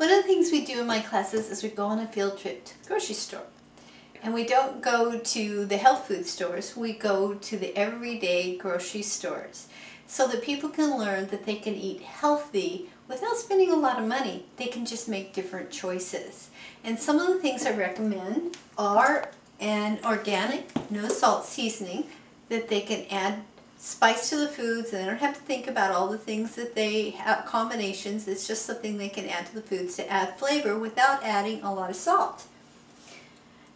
One of the things we do in my classes is we go on a field trip to the grocery store. And we don't go to the health food stores, we go to the everyday grocery stores so that people can learn that they can eat healthy without spending a lot of money. They can just make different choices. And some of the things I recommend are an organic, no salt seasoning that they can add spice to the foods, and they don't have to think about all the things that they have combinations. It's just something they can add to the foods to add flavor without adding a lot of salt.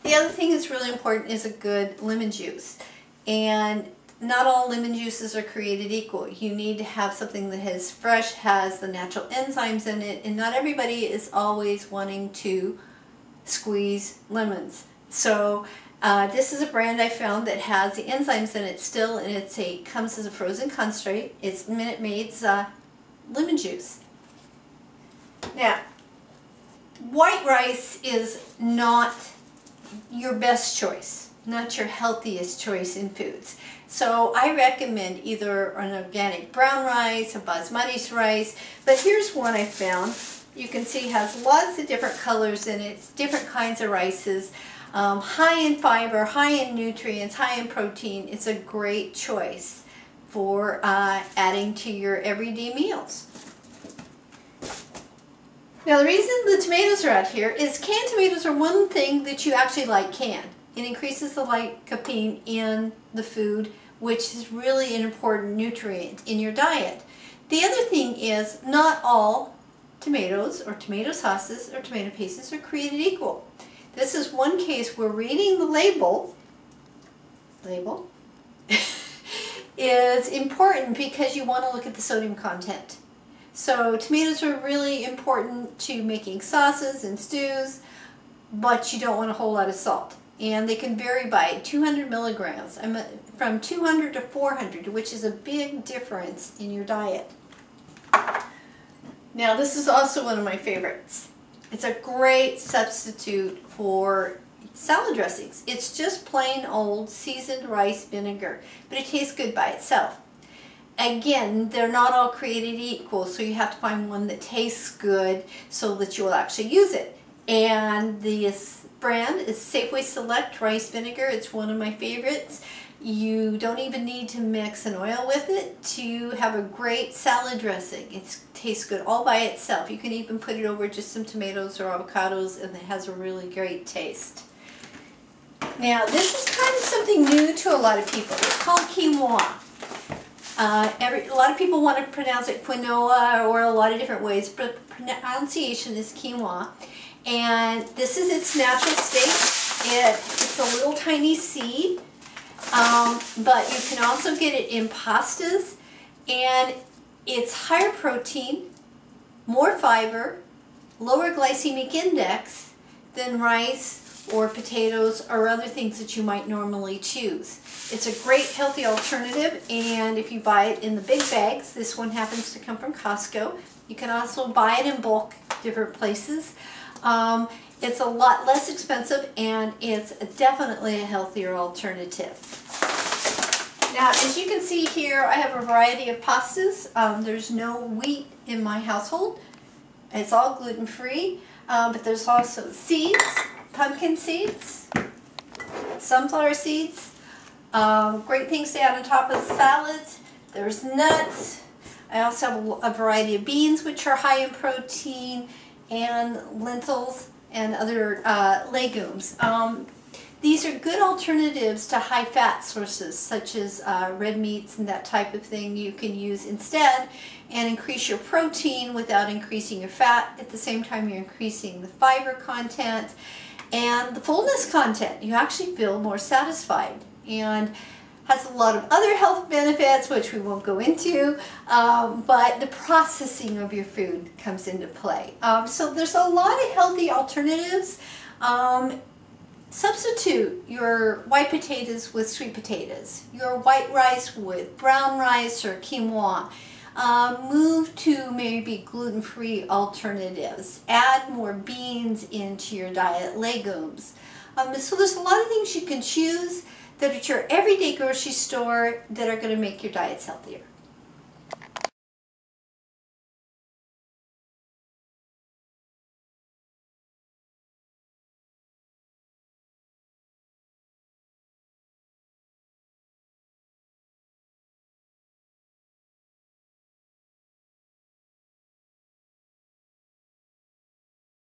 The other thing that's really important is a good lemon juice. And not all lemon juices are created equal. You need to have something that is fresh, has the natural enzymes in it, and not everybody is always wanting to squeeze lemons. So this is a brand I found that has the enzymes in it still, and comes as a frozen concentrate. It's Minute Maid's lemon juice. Now, white rice is not your best choice, not your healthiest choice in foods. So I recommend either an organic brown rice, a basmati rice, but here's one I found. You can see it has lots of different colors in it. It's different kinds of rices. High in fiber, high in nutrients, high in protein. It's a great choice for adding to your everyday meals. Now the reason the tomatoes are out here is canned tomatoes are one thing that you actually like canned. It increases the lycopene in the food, which is really an important nutrient in your diet. The other thing is not all tomatoes or tomato sauces or tomato pastes are created equal. This is one case where reading the label is important because you want to look at the sodium content. So tomatoes are really important to making sauces and stews, but you don't want a whole lot of salt. And they can vary by 200 milligrams, from 200 to 400, which is a big difference in your diet. Now this is also one of my favorites. It's a great substitute for salad dressings. It's just plain old seasoned rice vinegar, but it tastes good by itself. Again, they're not all created equal, so you have to find one that tastes good so that you'll actually use it. And this brand is Safeway Select Rice Vinegar. It's one of my favorites. You don't even need to mix an oil with it to have a great salad dressing. It tastes good all by itself. You can even put it over just some tomatoes or avocados, and it has a really great taste. Now, this is kind of something new to a lot of people. It's called quinoa. A lot of people want to pronounce it quinoa or a lot of different ways, but pronunciation is quinoa. And this is its natural state. It's a little tiny seed, but you can also get it in pastas, and it's higher protein, more fiber, lower glycemic index than rice or potatoes or other things that you might normally choose. It's a great healthy alternative, and if you buy it in the big bags, this one happens to come from Costco. You can also buy it in bulk different places. It's a lot less expensive, and it's definitely a healthier alternative. Now, as you can see here, I have a variety of pastas. There's no wheat in my household. It's all gluten-free, but there's also seeds, pumpkin seeds, sunflower seeds, great things to add on top of salads. There's nuts. I also have a variety of beans, which are high in protein, and lentils and other legumes. These are good alternatives to high-fat sources such as red meats and that type of thing you can use instead and increase your protein without increasing your fat. At the same time, you're increasing the fiber content and the fullness content. You actually feel more satisfied, and has a lot of other health benefits, which we won't go into, but the processing of your food comes into play. So there's a lot of healthy alternatives. Substitute your white potatoes with sweet potatoes, your white rice with brown rice or quinoa. Move to maybe gluten-free alternatives. Add more beans into your diet, legumes. So there's a lot of things you can choose that are at your everyday grocery store that are going to make your diets healthier.